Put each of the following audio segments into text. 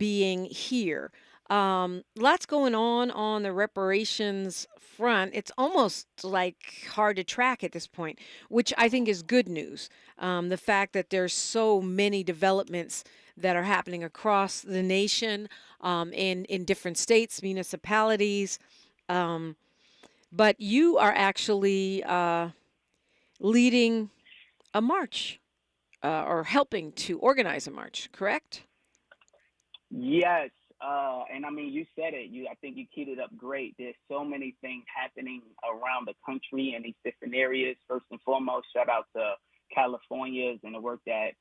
being here. Lots going on the reparations front. It's almost like hard to track at this point, which I think is good news. The fact that there's so many developments that are happening across the nation, in different states, municipalities. Um, but you are actually leading a march, or helping to organize a march, correct? Yes, and I mean, you said it. I think you keyed it up great. There's so many things happening around the country in these different areas. First and foremost, shout out to California's and the work that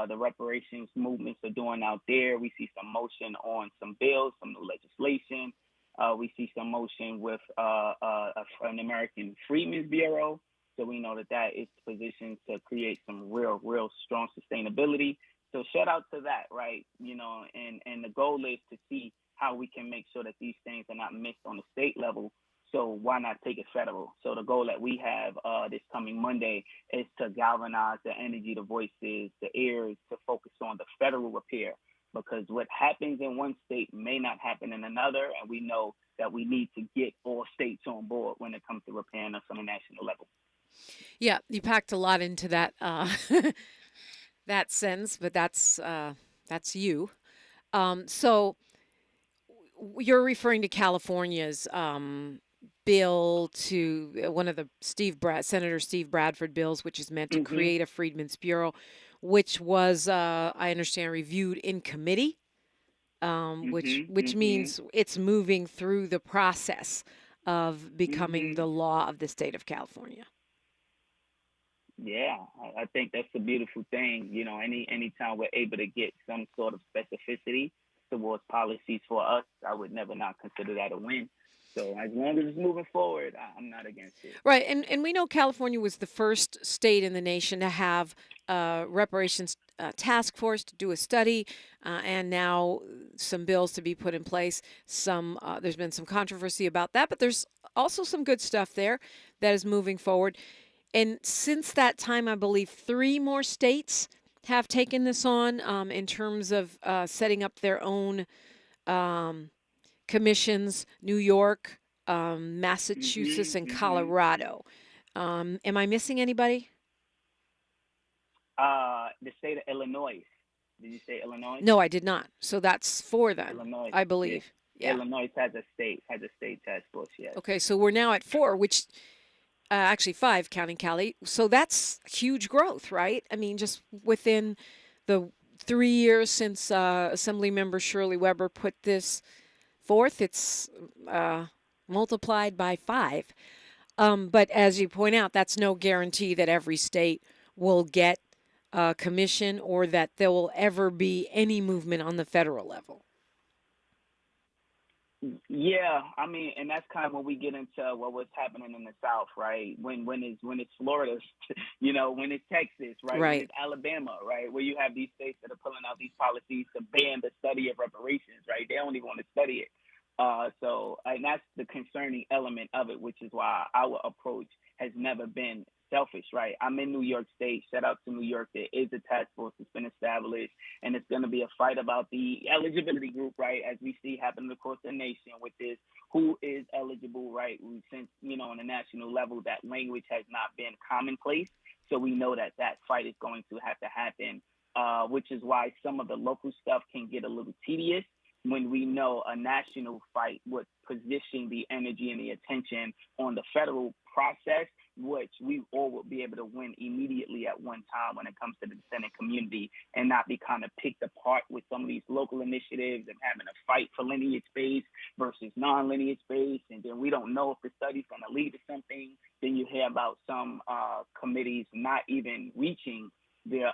the reparations movements are doing out there. We see some motion on some bills, some new legislation. We see some motion with an American Freedmen's Bureau. So we know that that is positioned to create some real strong sustainability. So shout out to that, right? And the goal is to see how we can make sure that these things are not missed on the state level. So why not take it federal? So the goal that we have this coming Monday is to galvanize the energy, the voices, the ears, to focus on the federal repair, because what happens in one state may not happen in another, and we know that we need to get all states on board when it comes to repairing us on a national level. Yeah, you packed a lot into that that sense, but that's you. So you're referring to California's bill to one of the Senator Steve Bradford bills, which is meant to Mm-hmm. create a Freedmen's Bureau, which was, I understand, reviewed in committee, Mm-hmm. which Mm-hmm. means it's moving through the process of becoming Mm-hmm. the law of the state of California. Yeah, I think that's a beautiful thing. Anytime we're able to get some sort of specificity towards policies for us, I would never not consider that a win. So as long as it's moving forward, I'm not against it. Right, and we know California was the first state in the nation to have a reparations task force to do a study, and now some bills to be put in place. There's been some controversy about that, but there's also some good stuff there that is moving forward. And since that time, I believe three more states have taken this on, in terms of setting up their own um, commissions: New York, Massachusetts, Mm-hmm. and Mm-hmm. Colorado. Am I missing anybody? The state of Illinois. Did you say Illinois? No, I did not. So that's four then, Illinois. I Yeah. believe. Yeah. Illinois has a state task force. Yes. Okay, so we're now at four, which actually five, counting Cali. So that's huge growth, right? I mean, just within the 3 years since Assemblymember Shirley Weber put this forth, it's multiplied by five. But as you point out, that's no guarantee that every state will get a commission or that there will ever be any movement on the federal level. Yeah, I mean, and that's kind of when we get into what's happening in the South, right? When it's Florida, when it's Texas, right? When Right. it's Alabama, right? Where you have these states that are pulling out these policies to ban the study of reparations, right? They don't even want to study it. And that's the concerning element of it, which is why our approach has never been selfish, right? I'm in New York State. Shout out to New York. There is a task force that's been established, and it's going to be a fight about the eligibility group, right? As we see happening across the nation with this, who is eligible, right? Since, on a national level, that language has not been commonplace. So we know that that fight is going to have to happen, which is why some of the local stuff can get a little tedious when we know a national fight would position the energy and the attention on the federal process, which we all will be able to win immediately at one time when it comes to the descendant community, and not be kind of picked apart with some of these local initiatives and having a fight for lineage space versus non-lineage space. And then we don't know if the study's going to lead to something. Then you hear about some committees not even reaching their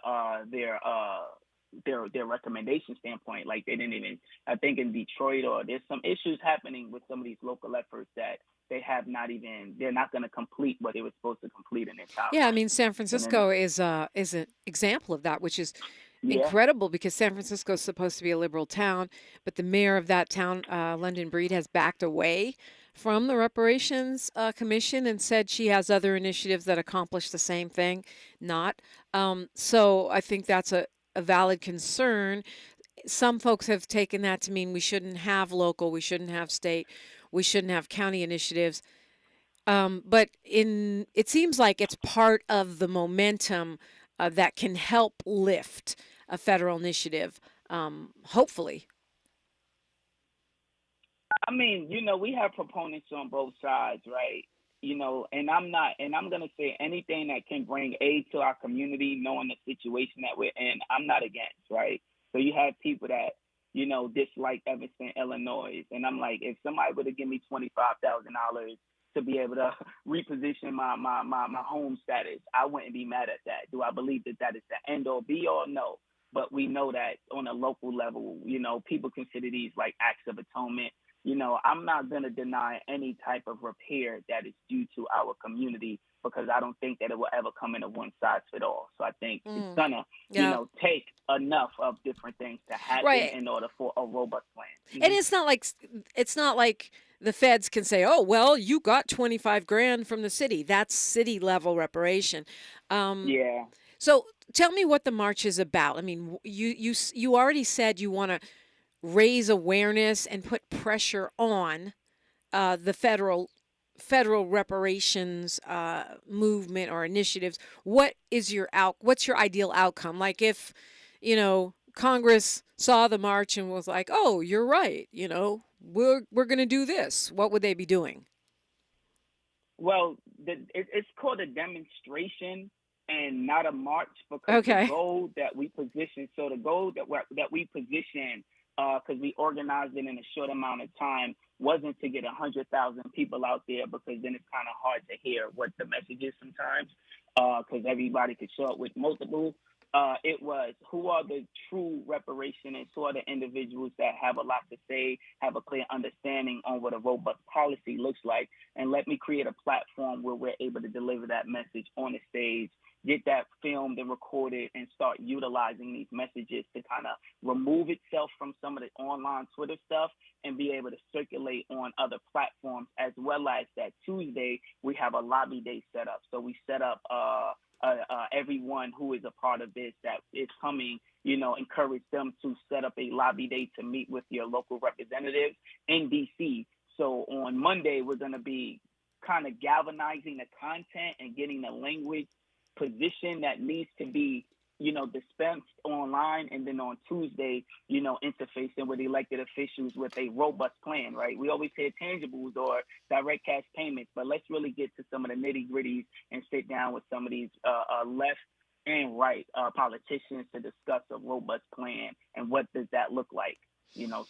recommendation standpoint. Like they didn't even, I think in Detroit, or there's some issues happening with some of these local efforts that they're not going to complete what they were supposed to complete in their time Yeah, I frame. mean, San And then, Francisco is an example of that, which is yeah, incredible because San Francisco is supposed to be a liberal town, but the mayor of that town, London Breed, has backed away from the reparations commission and said she has other initiatives that accomplish the same thing. Not. So I think that's a valid concern. some folks have taken that to mean we shouldn't have local, we shouldn't have state, we shouldn't have county initiatives. But it seems like it's part of the momentum that can help lift a federal initiative, hopefully. I mean, we have proponents on both sides, right? And I'm gonna say anything that can bring aid to our community, knowing the situation that we're in, I'm not against, right? So you have people that, dislike Evanston, Illinois, and I'm like, if somebody were to give me $25,000 to be able to reposition my home status, I wouldn't be mad at that. Do I believe that that is the end all be all? No. But we know that on a local level, people consider these like acts of atonement. I'm not going to deny any type of repair that is due to our community, because I don't think that it will ever come in a one size fit all. So I think it's gonna, Yeah. take enough of different things to happen Right. in order for a robust plan. And it's not like the feds can say, "Oh, well, you got 25 grand from the city." That's city level reparation. Um, Yeah. so tell me what the march is about. I mean, you already said you want to raise awareness and put pressure on the federal reparations movement or initiatives. What's your ideal outcome? Like if Congress saw the march and was like, "Oh, you're right. We're going to do this." What would they be doing? Well, it's called a demonstration and not a march, because the Okay. goal that we position, so the goal that we position, because we organized it in a short amount of time, wasn't to get 100,000 people out there, because then it's kind of hard to hear what the message is sometimes, because everybody could show up with multiple. It was, who are the true reparationists, who are the individuals that have a lot to say, have a clear understanding on what a robust policy looks like, and let me create a platform where we're able to deliver that message on the stage, get that filmed and recorded, and start utilizing these messages to kind of remove itself from some of the online Twitter stuff and be able to circulate on other platforms, as well as that Tuesday, we have a lobby day set up. So we set up everyone who is a part of this that is coming, encourage them to set up a lobby day to meet with your local representatives in DC. So on Monday, we're going to be kind of galvanizing the content and getting the language position that needs to be, dispensed online. And then on Tuesday, interfacing with elected officials with a robust plan, right? We always hear tangibles or direct cash payments, but let's really get to some of the nitty gritties and sit down with some of these left and right politicians to discuss a robust plan and what does that look like.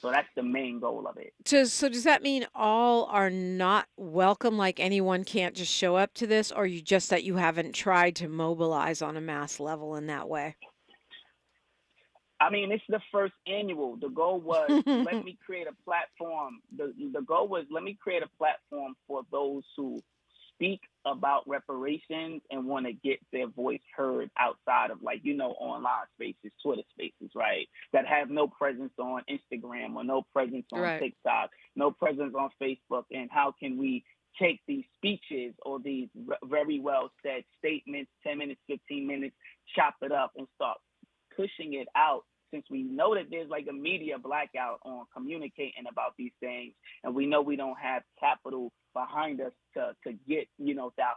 So that's the main goal of it. So does that mean all are not welcome? Like anyone can't just show up to this, or you haven't tried to mobilize on a mass level in that way? I mean, it's the first annual. The goal was, let me create a platform. The goal was, let me create a platform for those who speak about reparations and want to get their voice heard outside of, like, online spaces, Twitter spaces, right? That have no presence on Instagram or no presence on Right. TikTok, no presence on Facebook. And how can we take these speeches or these very well said statements, 10 minutes, 15 minutes, chop it up and start pushing it out, since we know that there's like a media blackout on communicating about these things, and we know we don't have capital behind us to get,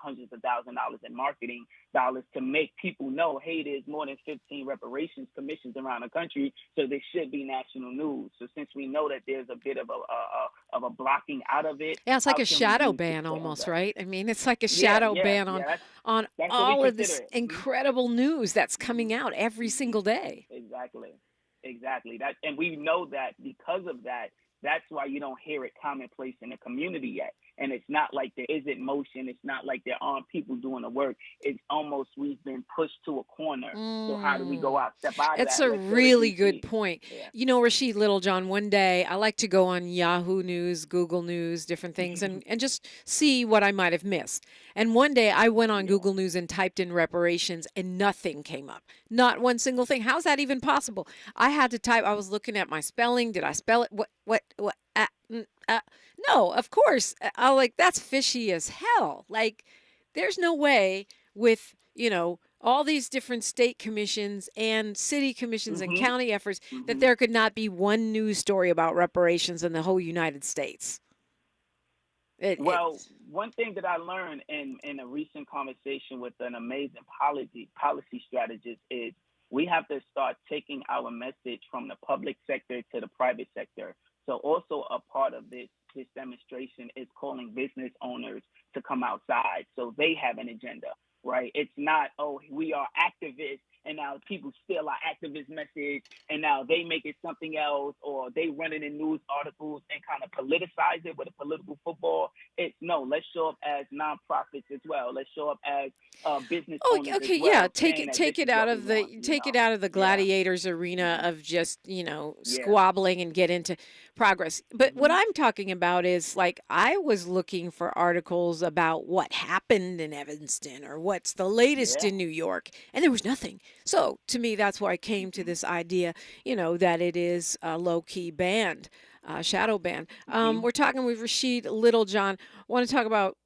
hundreds of $1,000s in marketing dollars to make people know, hey, there's more than 15 reparations commissions around the country, so there should be national news. So since we know that there's a bit of a blocking out of it, Yeah, it's like how a can we shadow use the ban stand almost, up? right? I mean, it's like a Yeah, shadow yeah, ban yeah. on That's what we all of consider this it. incredible news that's coming out every single day. Exactly. Exactly. That, and we know that because of that, that's why you don't hear it commonplace in the community yet. And it's not like there isn't motion. It's not like there aren't people doing the work. It's almost we've been pushed to a corner. So how do we go Mm. out, step out of That's that? a Let's go to really good DC. point. Yeah. Rashid Littlejohn, one day I like to go on Yahoo News, Google News, different things, and just see what I might have missed. And one day I went on Yeah. Google News and typed in reparations, and nothing came up. Not one single thing. How's that even possible? I had to type, I was looking at my spelling. Did I spell it? What? No, of course. I like, that's fishy as hell. Like, there's no way with, all these different state commissions and city commissions and Mhm. county efforts, that Mhm. there could not be one news story about reparations in the whole United States. It Well, one thing that I learned in a recent conversation with an amazing policy strategist is we have to start taking our message from the public sector to the private sector. So also a part of this demonstration is calling business owners to come outside so they have an agenda, right? It's not, oh, we are activists and now people steal our activist message and now they make it something else, or they run it in news articles and kind of politicize it with a political football. It's no, let's show up as nonprofits as well. Let's show up as business Oh, owners as okay, yeah. well, saying that this Take it is out what we of the want, you take it know? out of the Yeah. gladiators arena Hmm. of just, Yeah. squabbling and get into progress. But what Hmm. I'm talking about is, like, I was looking for articles about what happened in Evanston or what's the latest Yeah. in New York, and there was nothing. So to me, that's why I came to Hmm. this idea, that it is a low key band, shadow band. Hmm. We're talking with Rashid Littlejohn. Want to talk about,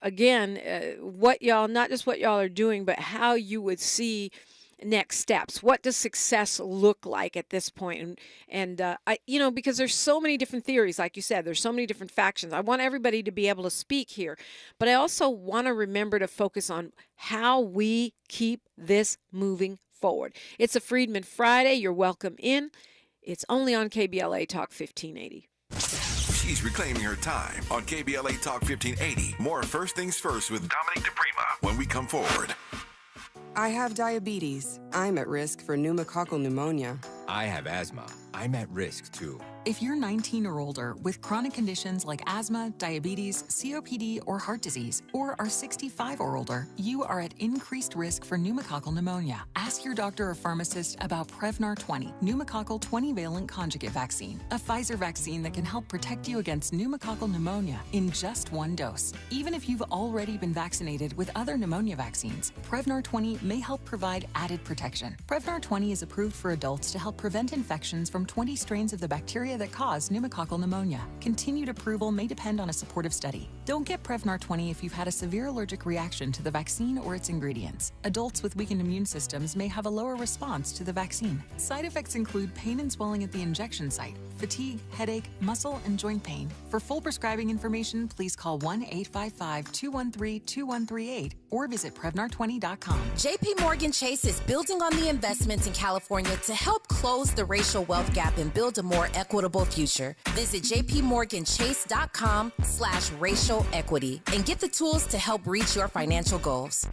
again, what y'all, not just what y'all are doing, but how you would see next steps. What does success look like at this point? Because there's so many different theories, like you said, there's so many different factions. I want everybody to be able to speak here, but I also want to remember to focus on how we keep this moving forward. It's a Freedmen Friday. You're welcome in. It's only on KBLA Talk 1580. She's reclaiming her time on KBLA Talk 1580. More First Things First with Dominique DiPrima when we come forward. I have diabetes. I'm at risk for pneumococcal pneumonia. I have asthma. I'm at risk too. If you're 19 or older with chronic conditions like asthma, diabetes, COPD, or heart disease, or are 65 or older, you are at increased risk for pneumococcal pneumonia. Ask your doctor or pharmacist about Prevnar 20, pneumococcal 20-valent conjugate vaccine, a Pfizer vaccine that can help protect you against pneumococcal pneumonia in just one dose. Even if you've already been vaccinated with other pneumonia vaccines, Prevnar 20 may help provide added protection. Prevnar 20 is approved for adults to help prevent infections from 20 strains of the bacteria that cause pneumococcal pneumonia. Continued approval may depend on a supportive study. Don't get Prevnar 20 if you've had a severe allergic reaction to the vaccine or its ingredients. Adults with weakened immune systems may have a lower response to the vaccine. Side effects include pain and swelling at the injection site, fatigue, headache, muscle, and joint pain. For full prescribing information, please call 1-855-213-2138 or visit Prevnar20.com. JP Morgan Chase is building on the investments in California to help close the racial wealth gap and build a more equitable future. Visit jpmorganchase.com/racial equity and get the tools to help reach your financial goals.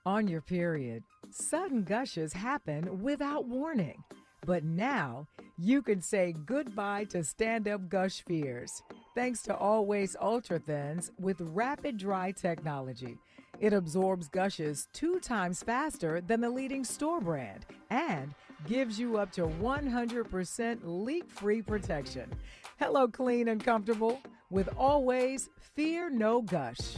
On your period, sudden gushes happen without warning. But now you can say goodbye to stand-up gush fears thanks to Always Ultra Thins with rapid dry technology. It absorbs gushes 2 times faster than the leading store brand and gives you up to 100% leak-free protection. Hello, clean and comfortable with Always Fear No Gush.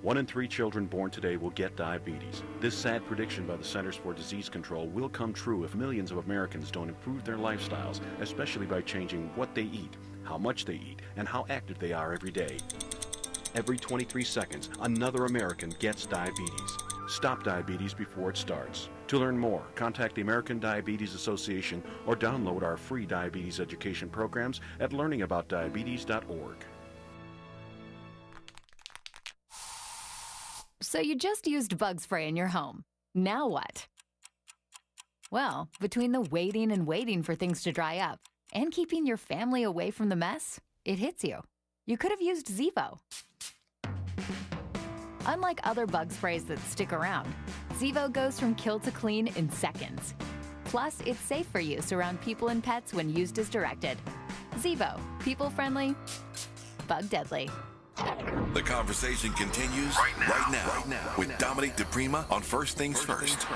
1 in 3 children born today will get diabetes. This sad prediction by the Centers for Disease Control will come true if millions of Americans don't improve their lifestyles, especially by changing what they eat, how much they eat, and how active they are every day. Every 23 seconds, another American gets diabetes. Stop diabetes before it starts. To learn more, contact the American Diabetes Association or download our free diabetes education programs at learningaboutdiabetes.org. So you just used bug spray in your home. Now what? Well, between the waiting and waiting for things to dry up and keeping your family away from the mess, it hits you. You could have used Zevo. Unlike other bug sprays that stick around, Zevo goes from kill to clean in seconds. Plus, it's safe for use around people and pets when used as directed. Zevo, people-friendly, bug-deadly. The conversation continues right now with Dominique DiPrima on First Things First.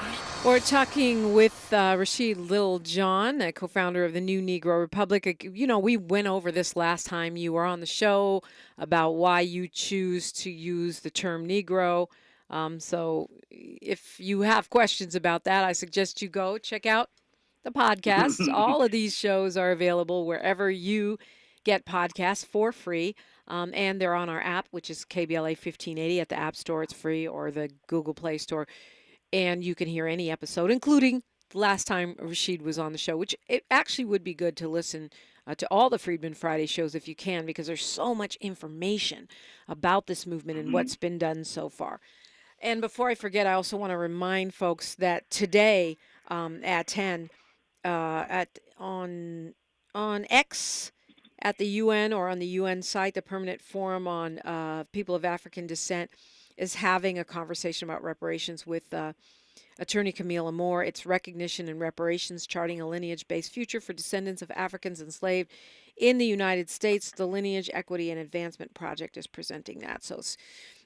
We're talking with Rashid Littlejohn, a co-founder of the New Negro Republic. We went over this last time you were on the show about why you choose to use the term Negro. So if you have questions about that, I suggest you go check out the podcast. All of these shows are available wherever you get podcasts for free. And they're on our app, which is KBLA 1580 at the App Store. It's free, or the Google Play Store. And you can hear any episode, including the last time Rashid was on the show, which it actually would be good to listen to all the Freedmen Friday shows if you can, because there's so much information about this movement and what's been done so far. And before I forget, I also want to remind folks that today at 10 on X at the UN, or on the UN site, the Permanent Forum on People of African Descent is having a conversation about reparations with Attorney Camille Moore. It's Recognition and Reparations, Charting a Lineage-Based Future for Descendants of Africans Enslaved in the United States. The Lineage, Equity, and Advancement Project is presenting that. So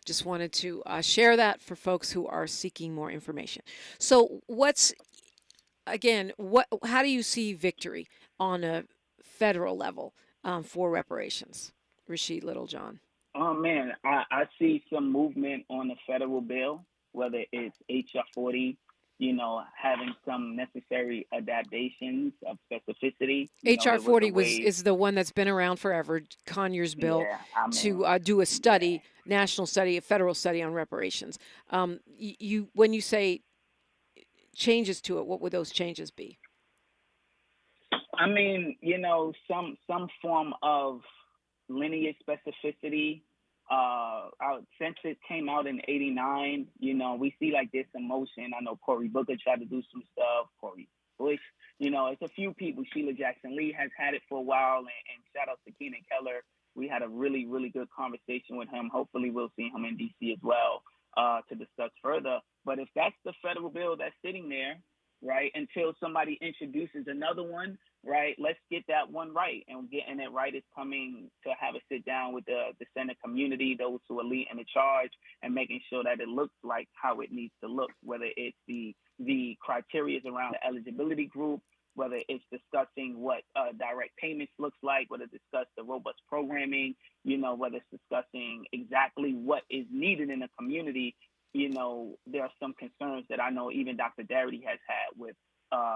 just wanted to share that for folks who are seeking more information. So how do you see victory on a federal level for reparations, Rashid Littlejohn? Oh man, I see some movement on the federal bill, whether it's HR 40, having some necessary adaptations of specificity. HR 40 is the one that's been around forever, Conyers bill, to do a study, national study, a federal study on reparations. When you say changes to it, what would those changes be? I mean, some form of lineage specificity. Since it came out in '89, we see like this emotion. I know Cory Booker tried to do some stuff. Cory Bush, it's a few people. Sheila Jackson Lee has had it for a while, and shout out to Keenan Keller. We had a really, really good conversation with him. Hopefully, we'll see him in D.C. as well to discuss further. But if that's the federal bill that's sitting there, right, until somebody introduces another one, right, let's get that one right. And getting it right is coming to have a sit down with the Senate community, those who are leading the charge, and making sure that it looks like how it needs to look, whether it's the criteria around the eligibility group, whether it's discussing what direct payments looks like, whether it's discuss the robust programming, whether it's discussing exactly what is needed in the community. There are some concerns that I know even Dr. Darity has had with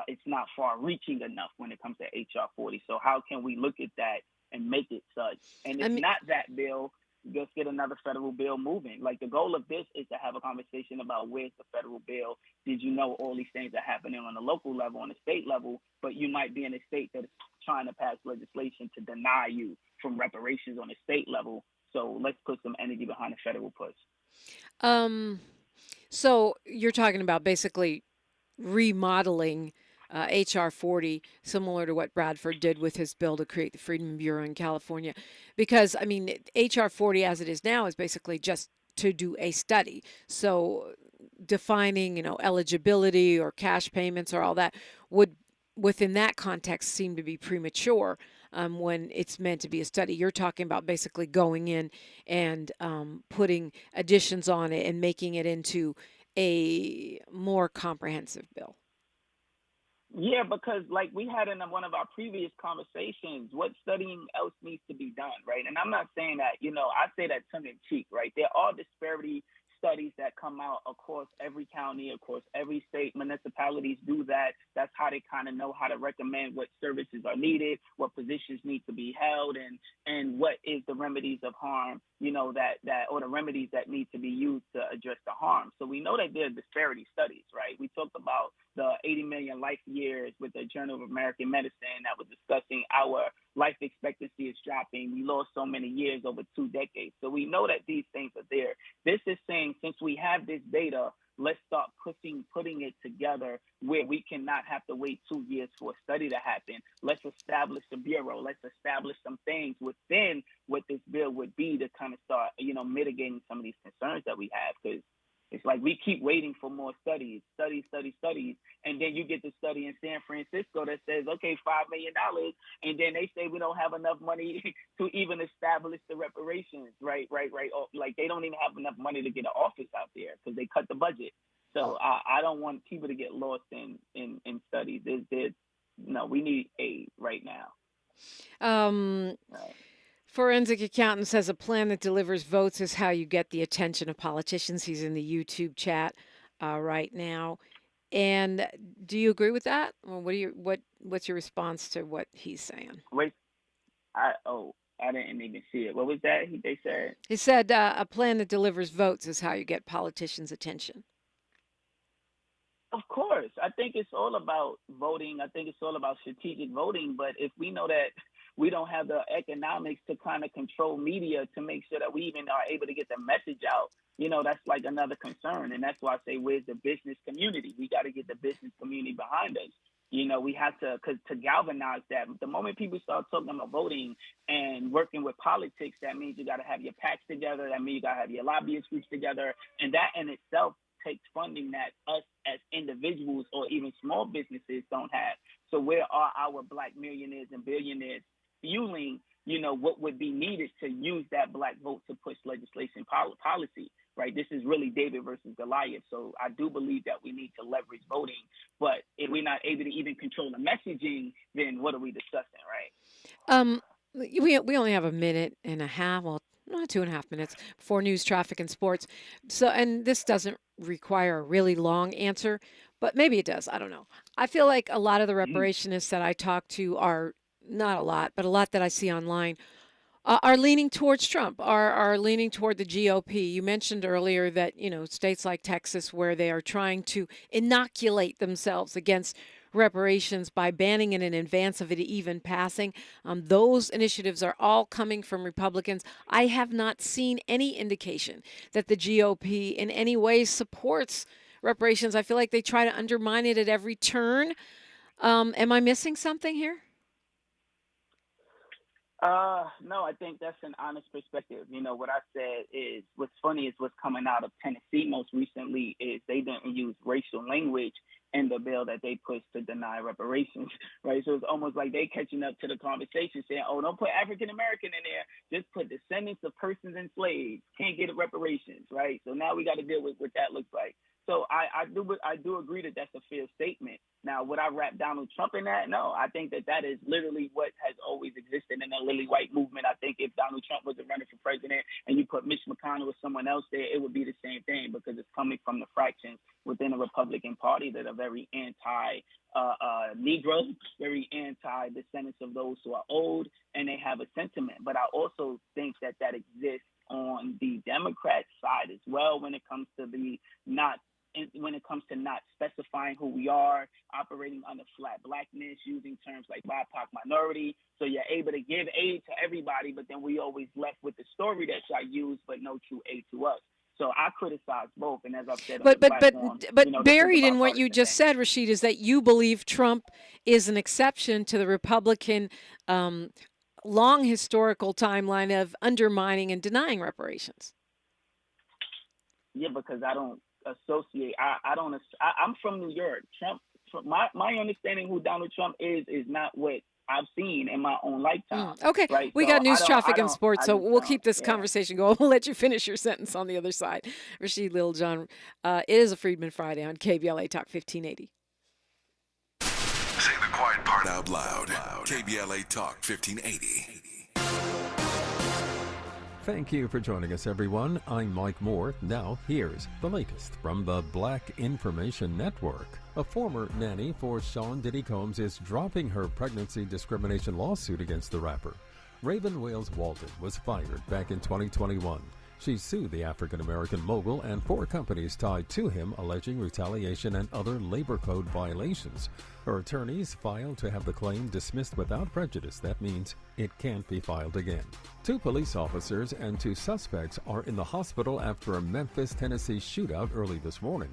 it's not far-reaching enough when it comes to HR 40. So how can we look at that and make it such? And if not that bill, let's get another federal bill moving. Like, the goal of this is to have a conversation about where's the federal bill. Did you know all these things are happening on the local level, on the state level, but you might be in a state that's trying to pass legislation to deny you from reparations on the state level. So let's put some energy behind the federal push. So you're talking about basically remodeling HR 40, similar to what Bradford did with his bill to create the Freedmen Bureau in California. Because, I mean, HR 40 as it is now is basically just to do a study. So defining, eligibility or cash payments or all that would, within that context, seem to be premature. When it's meant to be a study. You're talking about basically going in and putting additions on it and making it into a more comprehensive bill. Yeah, because like we had in one of our previous conversations, what studying else needs to be done, right? And I'm not saying that, I say that tongue in cheek, right? There are disparity studies that come out across every county, across every state. Municipalities do that. That's how they kind of know how to recommend what services are needed, what positions need to be held, and what is the remedies of harm, or the remedies that need to be used to address the harm. So we know that there are disparity studies, right? We talked about the 80 million life years with the Journal of American Medicine that was discussing our life expectancy is dropping. We lost so many years over 2 decades. So we know that these things are there. This is saying, since we have this data, let's start putting it together where we cannot have to wait 2 years for a study to happen. Let's establish a bureau. Let's establish some things within what this bill would be to kind of start, mitigating some of these concerns that we have. Because it's like we keep waiting for more studies, and then you get the study in San Francisco that says, okay, $5 million, and then they say we don't have enough money to even establish the reparations, right? Like they don't even have enough money to get an office out there because they cut the budget. So I don't want people to get lost in studies. We need aid right now. Right. Forensic Accountant says a plan that delivers votes is how you get the attention of politicians. He's in the YouTube chat right now. And do you agree with that? Well, what's your response to what he's saying? Wait, I didn't even see it. What was that? They said. He said a plan that delivers votes is how you get politicians' attention. Of course. I think it's all about voting. I think it's all about strategic voting. But if we know that we don't have the economics to kind of control media to make sure that we even are able to get the message out, that's like another concern. And that's why I say, where's the business community? We got to get the business community behind us. We have to galvanize that. The moment people start talking about voting and working with politics, that means you got to have your PACs together. That means you got to have your lobbyist groups together. And that in itself takes funding that us as individuals or even small businesses don't have. So where are our Black millionaires and billionaires fueling, what would be needed to use that Black vote to push legislation policy, right? This is really David versus Goliath. So I do believe that we need to leverage voting. But if we're not able to even control the messaging, then what are we discussing, right? We only have a minute and a half, well, not 2.5 minutes for news, traffic, and sports. So, and this doesn't require a really long answer, but maybe it does. I don't know. I feel like a lot of the reparationists that I talk to are not a lot, but a lot that I see online are leaning towards Trump, are leaning toward the GOP. You mentioned earlier that, states like Texas, where they are trying to inoculate themselves against reparations by banning it in advance of it even passing. Those initiatives are all coming from Republicans. I have not seen any indication that the GOP in any way supports reparations. I feel like they try to undermine it at every turn. Am I missing something here? No, I think that's an honest perspective. What I said is what's funny is what's coming out of Tennessee most recently is they didn't use racial language in the bill that they pushed to deny reparations, right? So it's almost like they catching up to the conversation saying, oh, don't put African American in there. Just put descendants of persons enslaved. Can't get reparations, right? So now we got to deal with what that looks like. So I do agree that that's a fair statement. Now, would I wrap Donald Trump in that? No, I think that is literally what has always existed in the lily white movement. I think if Donald Trump was running for president and you put Mitch McConnell or someone else there, it would be the same thing because it's coming from the fractions within the Republican Party that are very anti-Negro, very anti-descendants of those who are old, and they have a sentiment. But I also think that exists on the Democrat side as well when it comes to not specifying who we are, operating under flat blackness, using terms like BIPOC minority. So you're able to give aid to everybody, but then we always left with the story that y'all use, but no true aid to us. So I criticize both, and as I've said, but buried in what you just said, Rashid, is that you believe Trump is an exception to the Republican long historical timeline of undermining and denying reparations. Yeah, because I don't associate. I'm from New York. Trump. My understanding who Donald Trump is not what I've seen in my own lifetime. Okay, right? We got news, traffic, and sports, so we'll keep this yeah. conversation going. We'll let you finish your sentence on the other side. Rashid Littlejohn, it is a Freedmen Friday on KBLA Talk 1580. Say the quiet part out loud. KBLA Talk 1580. Thank you for joining us, everyone. I'm Mike Moore. Now, here's the latest from the Black Information Network. A former nanny for Sean Diddy Combs is dropping her pregnancy discrimination lawsuit against the rapper. Raven Wales Walton was fired back in 2021. She sued the African-American mogul and 4 companies tied to him, alleging retaliation and other labor code violations. Her attorneys filed to have the claim dismissed without prejudice. That means it can't be filed again. 2 police officers and 2 suspects are in the hospital after a Memphis, Tennessee shootout early this morning.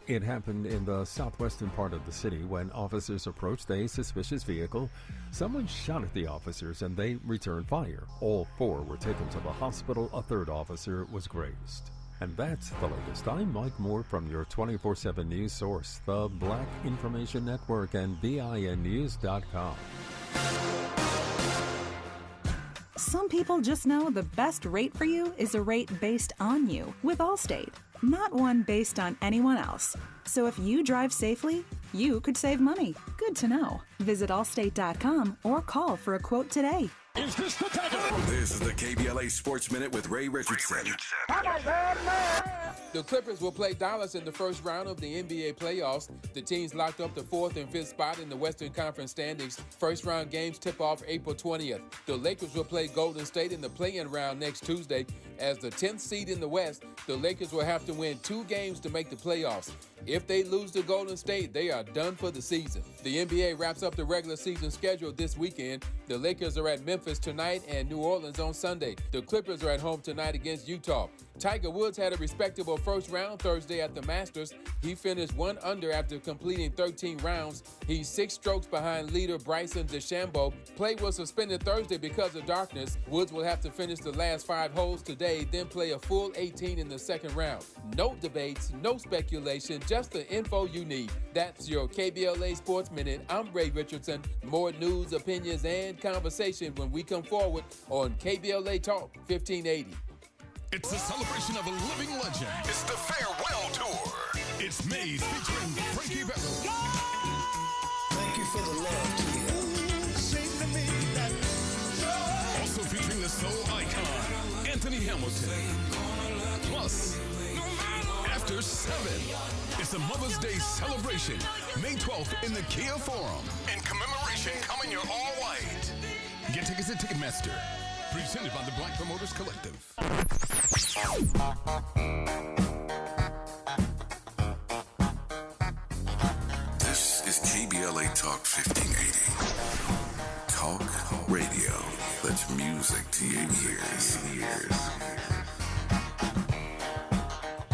It happened in the southwestern part of the city when officers approached a suspicious vehicle. Someone shot at the officers and they returned fire. All 4 were taken to the hospital. A 3rd officer was grazed. And that's the latest. I'm Mike Moore from your 24/7 news source, the Black Information Network and BINnews.com. Some people just know the best rate for you is a rate based on you with Allstate, not one based on anyone else. So if you drive safely, you could save money. Good to know. Visit allstate.com or call for a quote today. Is this the time? This is the KBLA Sports Minute with Ray Richardson. The Clippers will play Dallas in the first round of the NBA playoffs. The teams locked up the 4th and 5th spot in the Western Conference standings. First round games tip off April 20th. The Lakers will play Golden State in the play-in round next Tuesday. As the 10th seed in the West, the Lakers will have to win 2 games to make the playoffs. If they lose to Golden State, they are done for the season. The NBA wraps up the regular season schedule this weekend. The Lakers are at Memphis tonight and New Orleans on Sunday. The Clippers are at home tonight against Utah. Tiger Woods had a respectable first round Thursday at the Masters. He finished 1 under after completing 13 rounds. He's 6 strokes behind leader Bryson DeChambeau. Play was suspended Thursday because of darkness. Woods will have to finish the last 5 holes today, then play a full 18 in the second round. No debates, no speculation, just the info you need. That's your KBLA Sports Minute. I'm Ray Richardson. More news, opinions, and conversation when we come forward on KBLA Talk 1580. It's the celebration of a living legend. It's the farewell tour. It's Maze featuring Frankie Beverly. Thank you for the love, Also featuring the soul icon, Anthony Hamilton. Plus, After 7. It's a Mother's Day celebration, May 12th in the Kia Forum. In commemoration, come in your all white. Get tickets at Ticketmaster. Presented by the Black Promoters Collective. This is KBLA Talk 1580. Talk radio. That's music to your ears.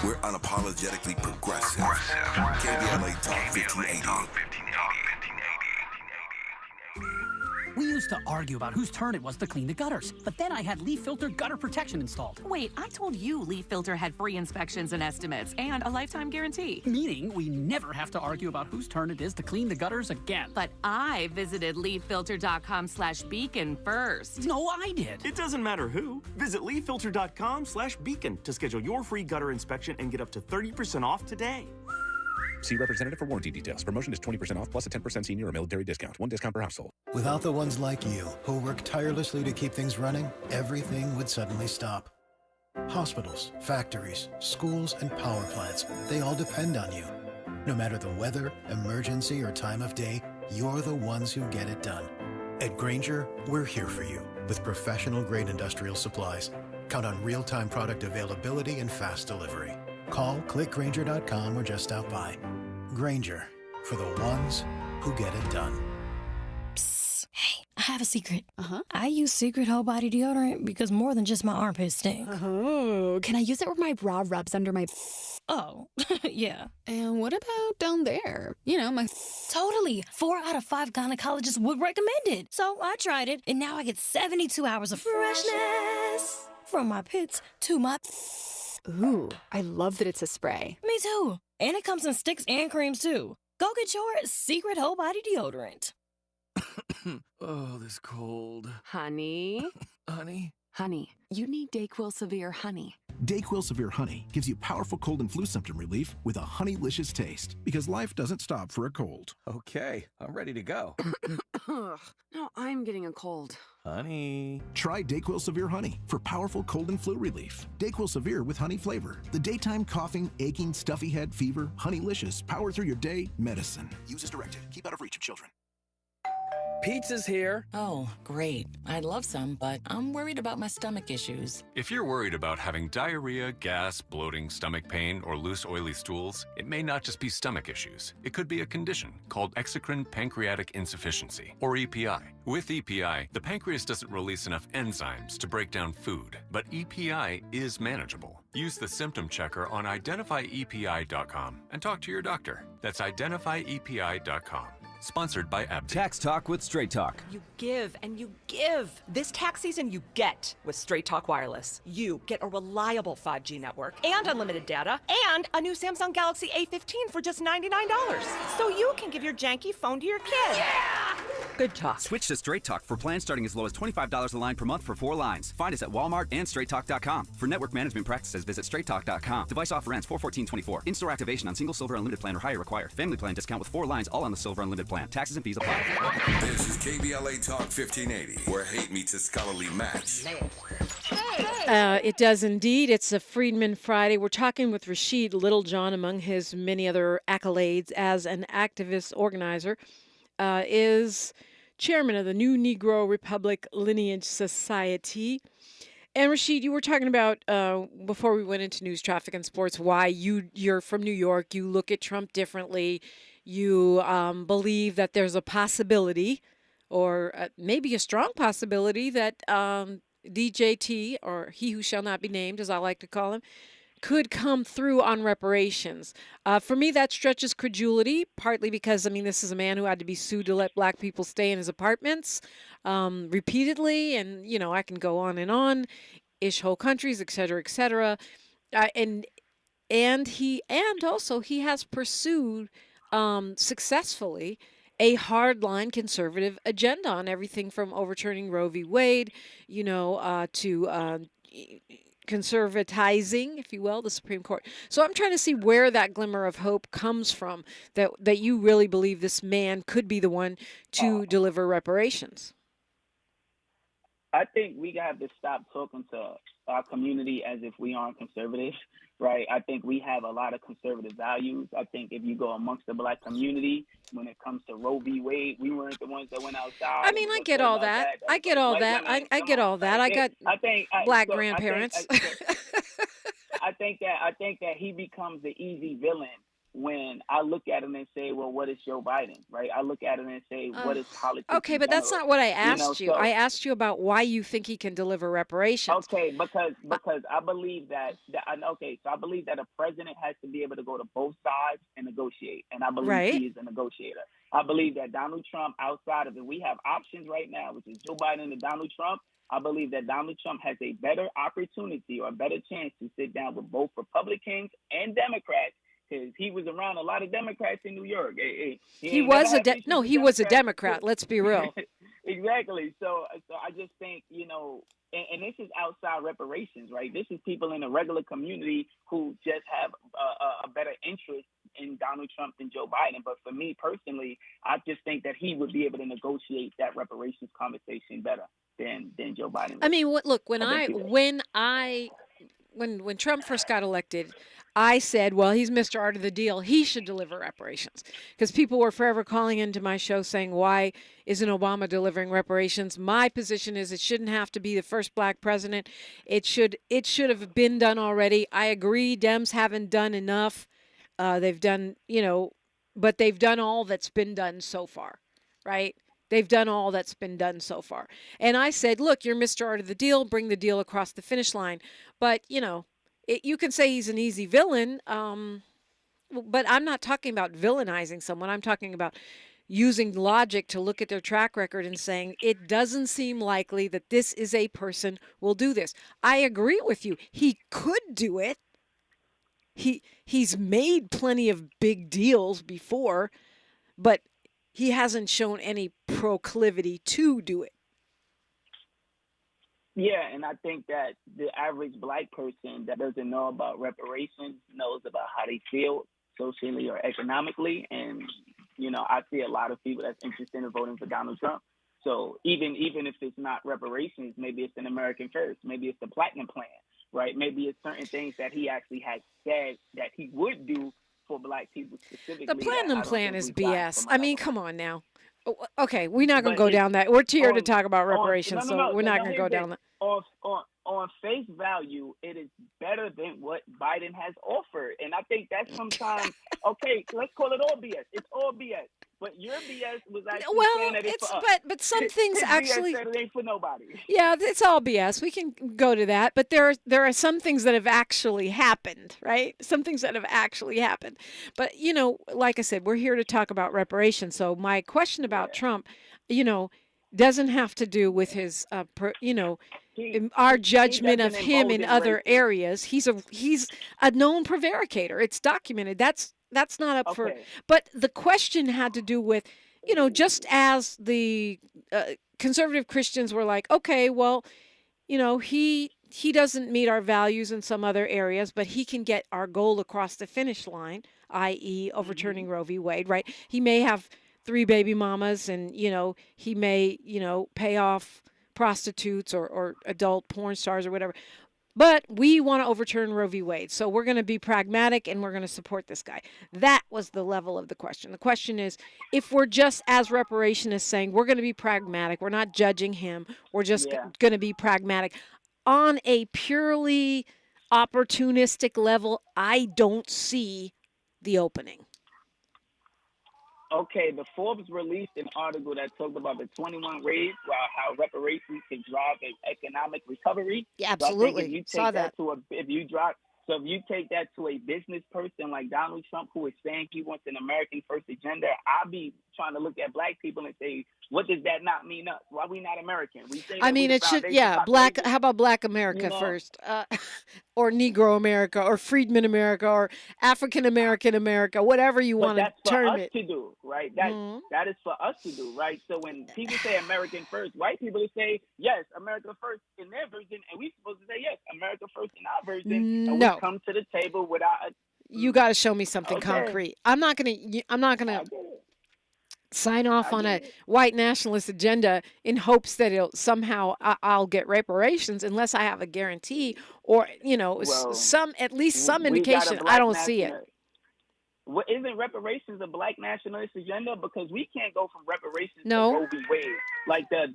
We're unapologetically progressive. KBLA Talk 1580. We used to argue about whose turn it was to clean the gutters, but then I had leaf filter gutter protection installed. Wait, I told you Leaf Filter had free inspections and estimates and a lifetime guarantee. Meaning we never have to argue about whose turn it is to clean the gutters again. But I visited leaffilter.com/beacon first. No, I did. It doesn't matter who. Visit leaffilter.com/beacon to schedule your free gutter inspection and get up to 30% off today. See representative for warranty details. Promotion is 20% off plus a 10% senior or military discount. 1 discount per household. Without the ones like you, who work tirelessly to keep things running, everything would suddenly stop. Hospitals, factories, schools, and power plants, they all depend on you. No matter the weather, emergency, or time of day, you're the ones who get it done. At Grainger, we're here for you with professional-grade industrial supplies. Count on real-time product availability and fast delivery. Call, click Grainger.com, or just stop by. Grainger, for the ones who get it done. Psst. Hey, I have a secret. I use Secret Whole Body Deodorant because more than just my armpits stink. Oh, can I use it where my bra rubs under my... Oh, yeah. And what about down there? You know, my... Totally. 4 out of 5 gynecologists would recommend it. So I tried it, and now I get 72 hours of freshness. From my pits to my... Ooh, I love that it's a spray. Me too. And it comes in sticks and creams too. Go get your Secret Whole Body Deodorant. Oh, this cold. Honey? Honey? Honey, you need DayQuil Severe Honey. DayQuil Severe Honey gives you powerful cold and flu symptom relief with a honeylicious taste, because life doesn't stop for a cold. Okay, I'm ready to go. No, I'm getting a cold. Honey. Try DayQuil Severe Honey for powerful cold and flu relief. DayQuil Severe with honey flavor. The daytime coughing, aching, stuffy head, fever, honeylicious, power through your day medicine. Use as directed. Keep out of reach of children. Pizza's here. Oh, great. I'd love some, but I'm worried about my stomach issues. If you're worried about having diarrhea, gas, bloating, stomach pain, or loose, oily stools, it may not just be stomach issues. It could be a condition called exocrine pancreatic insufficiency, or EPI. With EPI, the pancreas doesn't release enough enzymes to break down food, but EPI is manageable. Use the symptom checker on identifyepi.com and talk to your doctor. That's identifyepi.com. Sponsored by AbbVie. Tax Talk with Straight Talk. You give and you give. This tax season, you get with Straight Talk Wireless. You get a reliable 5G network and unlimited data and a new Samsung Galaxy A15 for just $99. So you can give your janky phone to your kid. Yeah! Good talk. Switch to Straight Talk for plans starting as low as $25 a line per month for 4 lines. Find us at Walmart and straighttalk.com. For network management practices, visit straighttalk.com. Device offer ends 4/14/24. In-store activation on single Silver Unlimited plan or higher required. Family plan discount with 4 lines all on the Silver Unlimited plan. Taxes and fees apply. This is KBLA Talk 1580, where hate meets a scholarly match. It does indeed. It's a Freedmen Friday. We're talking with Rashid Littlejohn, among his many other accolades as an activist organizer, is chairman of the New Negro Republic Lineage Society. And Rashid, you were talking about, before we went into news, traffic, and sports, why you're from New York, you look at Trump differently, you believe that there's a possibility, or maybe a strong possibility, that DJT, or he who shall not be named, as I like to call him, could come through on reparations. For me, that stretches credulity, partly because, this is a man who had to be sued to let black people stay in his apartments repeatedly, and, I can go on, ish whole countries, et cetera, et cetera. And also he has pursued successfully a hardline conservative agenda on everything from overturning Roe v. Wade, to conservatizing, if you will, the Supreme Court. So I'm trying to see where that glimmer of hope comes from, that you really believe this man could be the one to deliver reparations. I think we have to stop talking to our community as if we aren't conservative, right? I think we have a lot of conservative values. I think if you go amongst the black community, when it comes to Roe v. Wade, we weren't the ones that went outside. I get all that. I get all that. I get all that. I got black grandparents. I think that he becomes the easy villain when I look at him and say, well, what is Joe Biden, right? I look at him and say, what is politics? Okay, but that's not what I asked you. I asked you about why you think he can deliver reparations. Okay, because I believe that I believe that a president has to be able to go to both sides and negotiate, and I believe he is a negotiator. I believe that Donald Trump, outside of it, we have options right now, which is Joe Biden and Donald Trump. I believe that Donald Trump has a better opportunity or a better chance to sit down with both Republicans and Democrats, because he was around a lot of Democrats in New York. He was a Democrat. Let's be real. Exactly. So I just think, and this is outside reparations, right? This is people in the regular community who just have a better interest in Donald Trump than Joe Biden. But for me personally, I just think that he would be able to negotiate that reparations conversation better than Joe Biden. Look, when Trump first got elected, I said, well, he's Mr. Art of the Deal. He should deliver reparations, because people were forever calling into my show saying, why isn't Obama delivering reparations? My position is it shouldn't have to be the first black president. It should have been done already. I agree. Dems haven't done enough. They've done, but they've done all that's been done so far, right? They've done all that's been done so far. And I said, look, you're Mr. Art of the Deal. Bring the deal across the finish line. But, you can say he's an easy villain, but I'm not talking about villainizing someone. I'm talking about using logic to look at their track record and saying it doesn't seem likely that this is a person who will do this. I agree with you. He could do it. He's made plenty of big deals before, but he hasn't shown any proclivity to do it. Yeah, and I think that the average black person that doesn't know about reparations knows about how they feel socially or economically. And, I see a lot of people that's interested in voting for Donald Trump. So even if it's not reparations, maybe it's an American First, maybe it's the Platinum Plan, right? Maybe it's certain things that he actually has said that he would do for black people specifically. The Platinum Plan is BS. Come on now. Okay, we're not going to go down that. We're here to talk about reparations, so we're not going to go down that. On face value, it is better than what Biden has offered. And I think that's sometimes, okay, let's call it all BS. It's all BS. But your BS was actually saying that it's for us. But some things actually... BS said it ain't for nobody. Yeah, it's all BS. We can go to that. But there are some things that have actually happened, right? Some things that have actually happened. But, like I said, we're here to talk about reparations. So my question about Trump, doesn't have to do with his, our judgment of him in other areas. He's a known prevaricator. It's documented. That's not up for. But the question had to do with just as the conservative Christians were like, okay, well, he doesn't meet our values in some other areas, but he can get our goal across the finish line, i.e., overturning Roe v. Wade, right? He may have 3 baby mamas, and he may pay off prostitutes or adult porn stars or whatever. But we want to overturn Roe v. Wade, so we're going to be pragmatic and we're going to support this guy. That was the level of the question. The question is, if we're just as reparationists saying we're going to be pragmatic, we're not judging him, we're just going to be pragmatic. On a purely opportunistic level, I don't see the opening. Okay, the Forbes released an article that talked about the 21 ways how reparations can drive an economic recovery. Yeah, absolutely. So I think if you take if you take that to a business person like Donald Trump, who is saying he wants an American first agenda, I'll be trying to look at black people and say, what does that not mean us? Why we not American? We say it should, black. How about Black America first, or Negro America, or Freedmen America, or African American America, whatever you want to term it. That's for us to do, right? That is for us to do, right? So when people say American first, white people say yes, America first in their version, and we supposed to say yes, America first in our version. And we come to the table with our. You got to show me something concrete. I'm not gonna sign off on a white nationalist agenda in hopes that I'll get reparations unless I have a guarantee or some indication. I don't see it. Well, isn't reparations a black nationalist agenda? Because we can't go from reparations to No. Roe v. Wade. Like the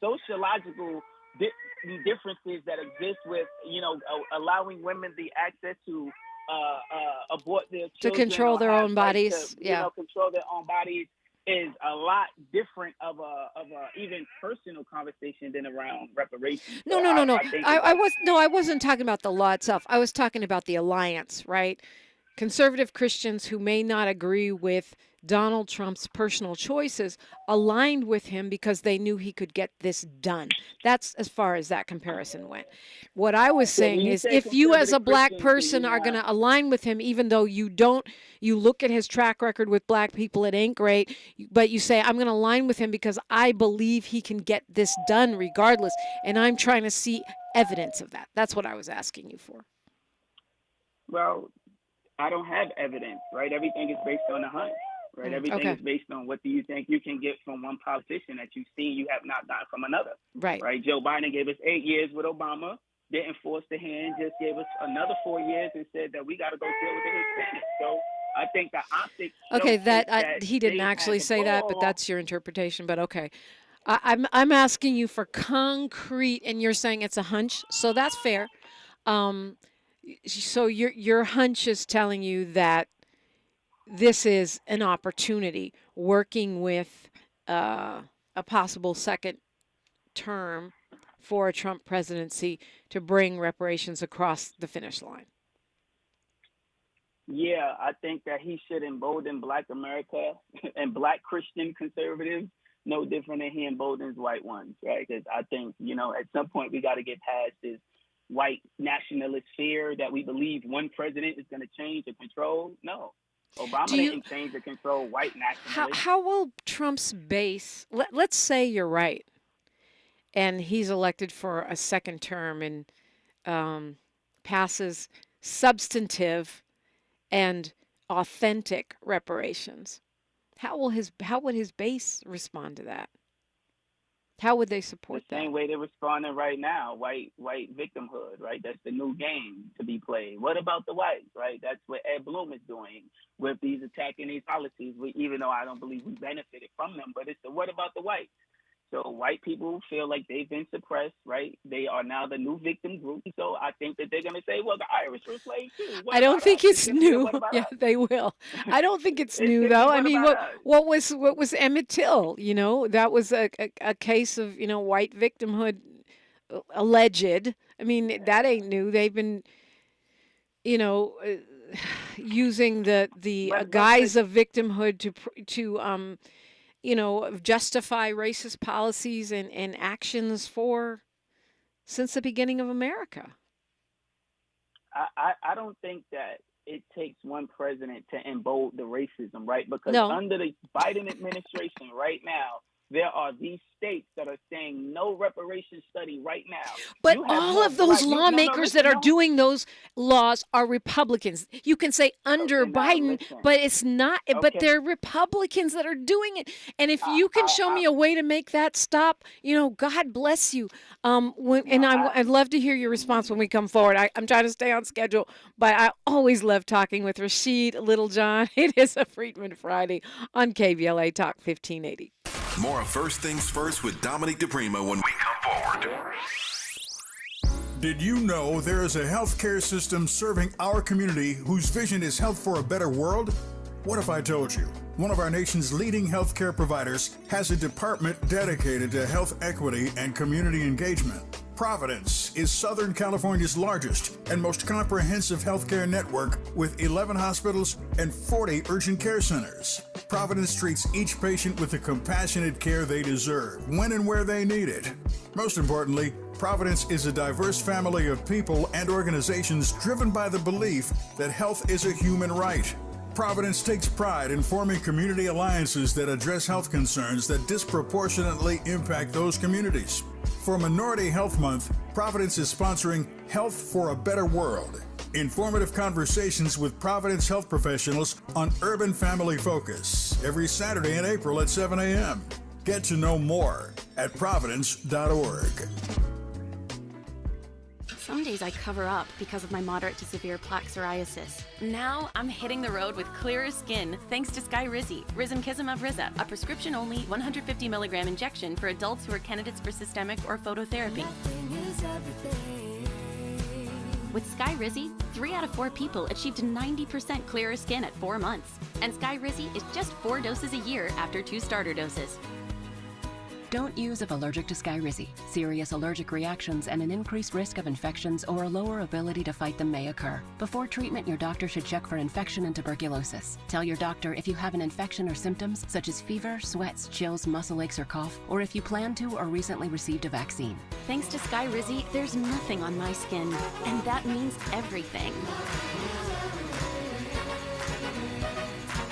sociological differences that exist with allowing women the access to abort their children, To control their own bodies, control their own bodies is a lot different of a even personal conversation than around reparations. No. I wasn't talking about the law itself. I was talking about the alliance, right? Conservative Christians who may not agree with Donald Trump's personal choices aligned with him because they knew he could get this done. That's as far as that comparison went. What I was saying is, if you as a black person are going to align with him, even though you look at his track record with black people, it ain't great, but you say, I'm going to align with him because I believe he can get this done regardless, and I'm trying to see evidence of that. That's what I was asking you for. Well, I don't have evidence, right? Everything is based on a hunch, right? Everything is based on what do you think you can get from one politician that you've seen you have not gotten from another. Right. Right. Joe Biden gave us 8 years with Obama, didn't force the hand, just gave us another 4 years and said that we got to go deal with the Hispanics. So I think the optics. Okay, that he didn't actually say that, but that's your interpretation. But okay. I'm asking you for concrete, and you're saying it's a hunch, so that's fair. So your hunch is telling you that this is an opportunity, working with a possible second term for a Trump presidency to bring reparations across the finish line. Yeah, I think that he should embolden Black America and Black Christian conservatives no different than he emboldens white ones, right? Because I think, at some point we got to get past this white nationalist fear that we believe one president is going to change or control. No, Obama didn't change or control white nationalists. How will Trump's base, let's say you're right, and he's elected for a second term and passes substantive and authentic reparations. How would his base respond to that? How would they support that? The same way they're responding right now, white victimhood, right? That's the new game to be played. What about the whites, right? That's what Ed Bloom is doing with these attacking these policies, even though I don't believe we benefited from them. But it's the what about the whites? So white people feel like they've been suppressed, right? They are now the new victim group. So I think that they're going to say, well, the Irish were slaves too. I don't think it's new. Yeah, they will. I don't think it's new, though. I mean, what was Emmett Till? That was a case of, white victimhood alleged. I mean, that ain't new. They've been, using the guise of victimhood to justify racist policies and actions since the beginning of America. I don't think that it takes one president to embolden the racism, right? Because No. under the Biden administration right now, there are these states that are saying no reparations study right now. But You have all more of those black- lawmakers listen, that are no. doing those laws are Republicans. You can say under Okay, now Biden, listen. but it's not. But Okay. they're Republicans that are doing it. And if you can show me a way to make that stop, God bless you. I'd love to hear your response when we come forward. I'm trying to stay on schedule, but I always love talking with Rashid Littlejohn. It is a Freedmen Friday on KBLA Talk 1580. More of First Things First with Dominique DiPrima when we come forward. Did you know there is a healthcare system serving our community whose vision is health for a better world? What if I told you one of our nation's leading healthcare providers has a department dedicated to health equity and community engagement? Providence is Southern California's largest and most comprehensive healthcare network with 11 hospitals and 40 urgent care centers. Providence treats each patient with the compassionate care they deserve, when and where they need it. Most importantly, Providence is a diverse family of people and organizations driven by the belief that health is a human right. Providence takes pride in forming community alliances that address health concerns that disproportionately impact those communities. For Minority Health Month, Providence is sponsoring Health for a Better World. Informative conversations with Providence health professionals on Urban Family Focus every Saturday in April at 7 a.m. Get to know more at providence.org. Some days I cover up because of my moderate to severe plaque psoriasis. Now I'm hitting the road with clearer skin thanks to Skyrizi, Risankizumab Riza, a prescription-only 150 milligram injection for adults who are candidates for systemic or phototherapy. With Skyrizi, 3 out of 4 people achieved 90% clearer skin at 4 months. And Skyrizi is just 4 doses a year after 2 starter doses. Don't use if allergic to Skyrizi. Serious allergic reactions and an increased risk of infections or a lower ability to fight them may occur. Before treatment, your doctor should check for infection and tuberculosis. Tell your doctor if you have an infection or symptoms such as fever, sweats, chills, muscle aches, or cough, or if you plan to or recently received a vaccine. Thanks to Skyrizi, there's nothing on my skin, and that means everything.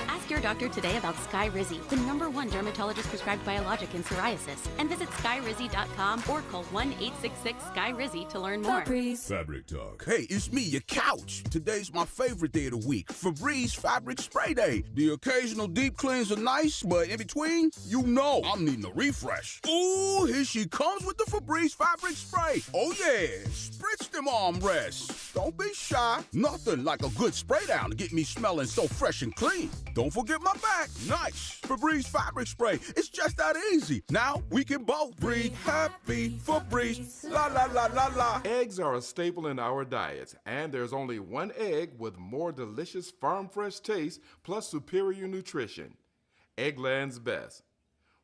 Ask your doctor today about Skyrizi, the #1 dermatologist prescribed biologic in psoriasis, and visit skyrizi.com or call 1-866-SKY-RIZZI to learn more. Fabric Talk. Hey, it's me, your couch. Today's my favorite day of the week, Febreze Fabric Spray Day. The occasional deep cleans are nice, but in between, I'm needing a refresh. Ooh, here she comes with the Febreze Fabric Spray. Oh yeah, spritz them armrests. Don't be shy. Nothing like a good spray down to get me smelling so fresh and clean. Don't forget my back. Nice. Febreze Fabric Spray. It's just that easy. Now we can both breathe happy. Febreze. La la la la la. Eggs are a staple in our diets, and there's only one egg with more delicious farm fresh taste plus superior nutrition. Eggland's Best.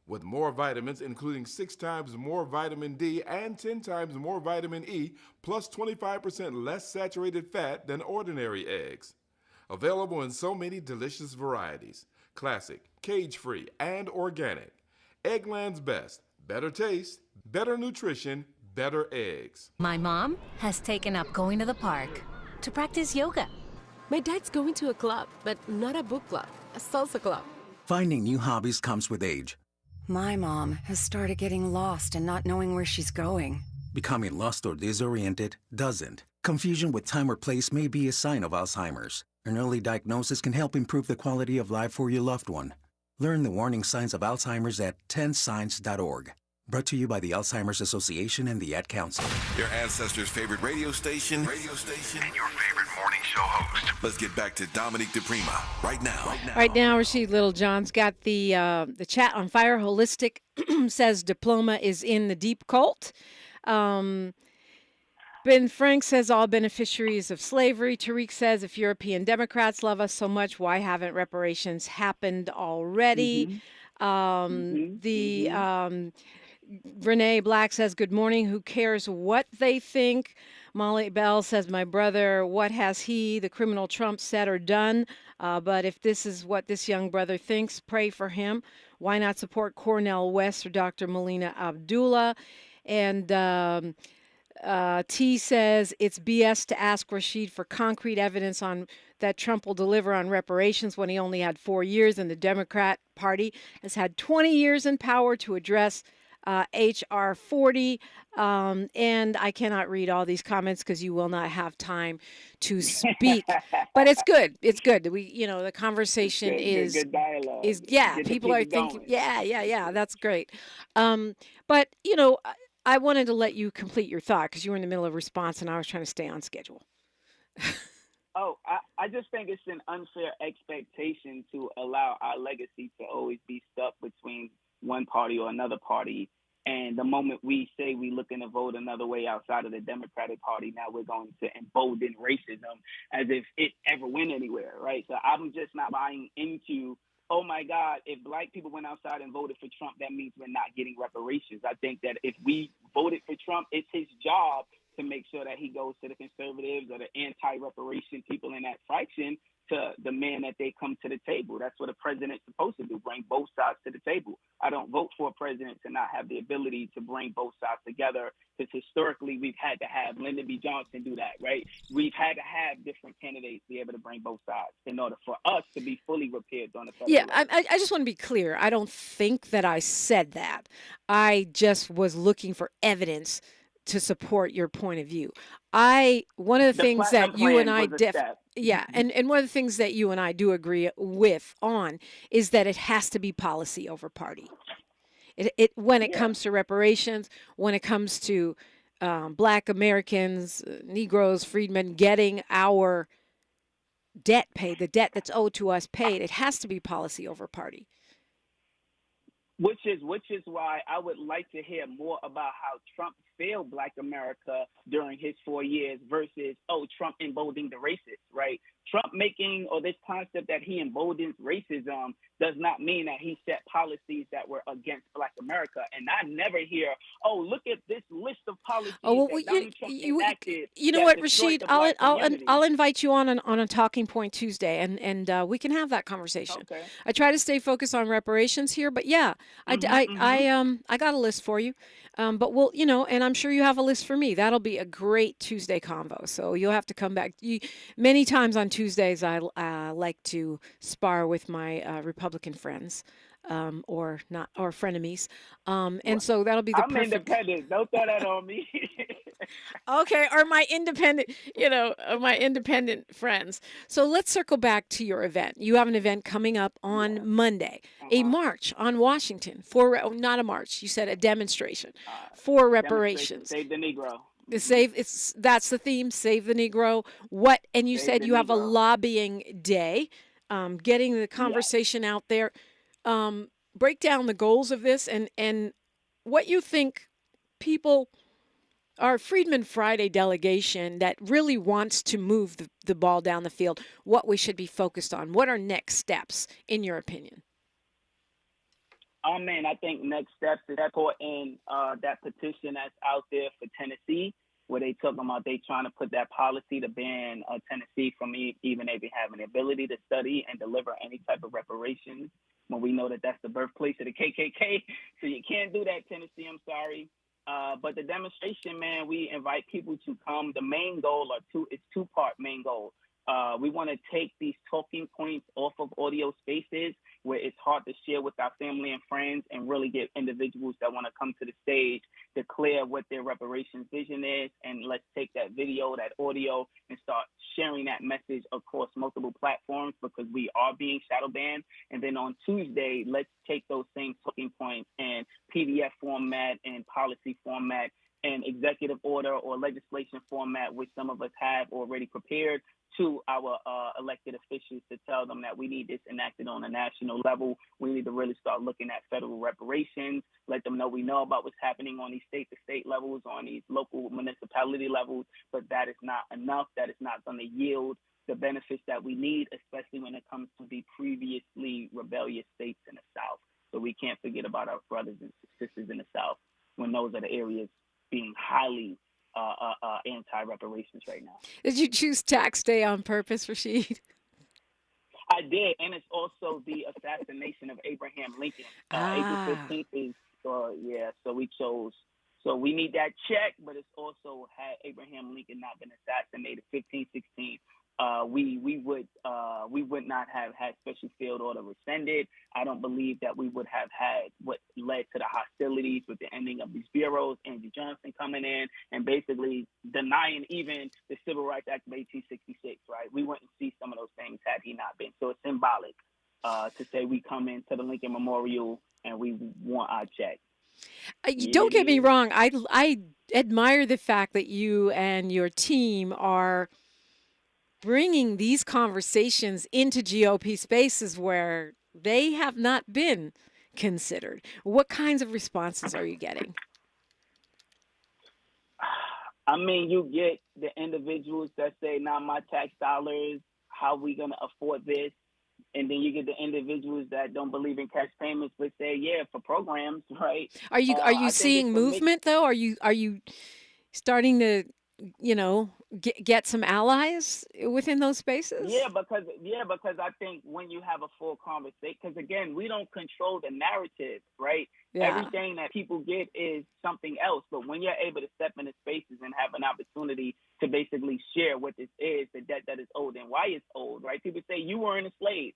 With more vitamins, including 6 times more vitamin D and 10 times more vitamin E, plus 25% less saturated fat than ordinary eggs. Available in so many delicious varieties. Classic, cage-free, and organic. Eggland's Best. Better taste, better nutrition, better eggs. My mom has taken up going to the park to practice yoga. My dad's going to a club, but not a book club, a salsa club. Finding new hobbies comes with age. My mom has started getting lost and not knowing where she's going. Becoming lost or disoriented doesn't. Confusion with time or place may be a sign of Alzheimer's. An early diagnosis can help improve the quality of life for your loved one. Learn the warning signs of Alzheimer's at 10signs.org. Brought to you by the Alzheimer's Association and the Ad Council. Your ancestors' favorite radio station, and your favorite morning show host. Let's get back to Dominique DiPrima right now. Right now, Rashid Littlejohn's got the chat on fire. Holistic says diploma is in the deep cult. Ben Frank says all beneficiaries of slavery. Tariq says if European Democrats love us so much, why haven't reparations happened already? Renee Black says, good morning. Who cares what they think? Molly Bell says, my brother, what has he, the criminal Trump, said or done? But if this is what this young brother thinks, pray for him. Why not support Cornel West or Dr. Melina Abdullah? And T says, it's BS to ask Rashid for concrete evidence on that Trump will deliver on reparations when he only had 4 years, and the Democrat Party has had 20 years in power to address H.R. 40. And I cannot read all these comments because you will not have time to speak. But it's good. It's good. The conversation good dialogue. yeah. Get the People are thinking, going. yeah. That's great. But I wanted to let you complete your thought because you were in the middle of response, and I was trying to stay on schedule. Oh, I just think it's an unfair expectation to allow our legacy to always be stuck between one party or another party. And the moment we say we looking to vote another way outside of the Democratic Party, now we're going to embolden racism as if it ever went anywhere, right? So I'm just not buying into, oh my God, if black people went outside and voted for Trump, that means we're not getting reparations. I think that if we voted for Trump, it's his job to make sure that he goes to the conservatives or the anti-reparation people in that fraction to demand that they come to the table. That's what a president's supposed to do, bring both sides to the table. I don't vote for a president to not have the ability to bring both sides together, because historically we've had to have Lyndon B. Johnson do that, right? We've had to have different candidates be able to bring both sides in order for us to be fully repaired on the federal level. I just want to be clear. I don't think that I said that. I just was looking for evidence to support your point of view. One of the things that you and I and one of the things that you and I do agree with on is that it has to be policy over party. When it comes to reparations, when it comes to Black Americans, Negroes, freedmen getting our debt paid, the debt that's owed to us paid, it has to be policy over party. Which is why I would like to hear more about how Trump failed Black America during his 4 years versus, Trump emboldening the racists, right? Trump making, or this concept that he emboldens racism does not mean that he set policies that were against Black America. And I never hear, look at this list of policies that Donald Trump enacted. You know what, Rashid? I'll invite you on a Talking Point Tuesday, and we can have that conversation. Okay. I try to stay focused on reparations here, but yeah, I got a list for you. But we'll, and I'm sure you have a list for me. That'll be a great Tuesday convo. So you'll have to come back. Many times on Tuesdays, I like to spar with my Republican friends, or frenemies. And so that'll be the I'm independent. Don't throw that on me. Okay, or my independent friends. So let's circle back to your event. You have an event coming up on Monday, a march on Washington not a march. You said a demonstration for reparations. Save the Negro. That's the theme. Save the Negro. And you said you have a lobbying day, getting the conversation out there. Break down the goals of this and what you think our Freedmen Friday delegation that really wants to move the ball down the field, what we should be focused on. What are next steps, in your opinion? Man, I think next steps is put in that petition that's out there for Tennessee, where they talking about they trying to put that policy to ban Tennessee from even having the ability to study and deliver any type of reparations, when we know that that's the birthplace of the KKK. So you can't do that, Tennessee. I'm sorry. But the demonstration, man, we invite people to come. The main goal it's two-part main goal. We want to take these talking points off of audio spaces where it's hard to share with our family and friends, and really get individuals that want to come to the stage, declare what their reparations vision is, and let's take that video, that audio, and start sharing that message across multiple platforms, because we are being shadow banned. And then on Tuesday, let's take those same talking points in PDF format and policy format and executive order or legislation format, which some of us have already prepared, to our elected officials to tell them that we need this enacted on a national level. We need to really start looking at federal reparations, let them know we know about what's happening on these state-to-state levels, on these local municipality levels, but that is not enough. That is not going to yield the benefits that we need, especially when it comes to the previously rebellious states in the South. So we can't forget about our brothers and sisters in the South, when those are the areas being highly anti-reparations right now. Did you choose tax day on purpose, Rashid? I did, and it's also the assassination of Abraham Lincoln. April 15th is, so we chose. So we need that check, but it's also, had Abraham Lincoln not been assassinated, 1516 we would not have had special field order rescinded. I don't believe that we would have had what led to the hostilities with the ending of these bureaus, Andrew Johnson coming in and basically denying even the Civil Rights Act of 1866, right? We wouldn't see some of those things had he not been. So it's symbolic to say we come into the Lincoln Memorial and we want our check. Don't get me wrong. I admire the fact that you and your team are bringing these conversations into GOP spaces where they have not been considered. What kinds of responses are you getting? I mean, you get the individuals that say, not my tax dollars, how we going to afford this? And then you get the individuals that don't believe in cash payments, but say, yeah, for programs, right? Are you seeing movement though? Are you starting to, get some allies within those spaces? Yeah, because I think when you have a full conversation, because again, we don't control the narrative, right? Yeah. Everything that people get is something else. But when you're able to step into spaces and have an opportunity to basically share what this is, the debt that is owed and why it's owed, right? People say you were a slave,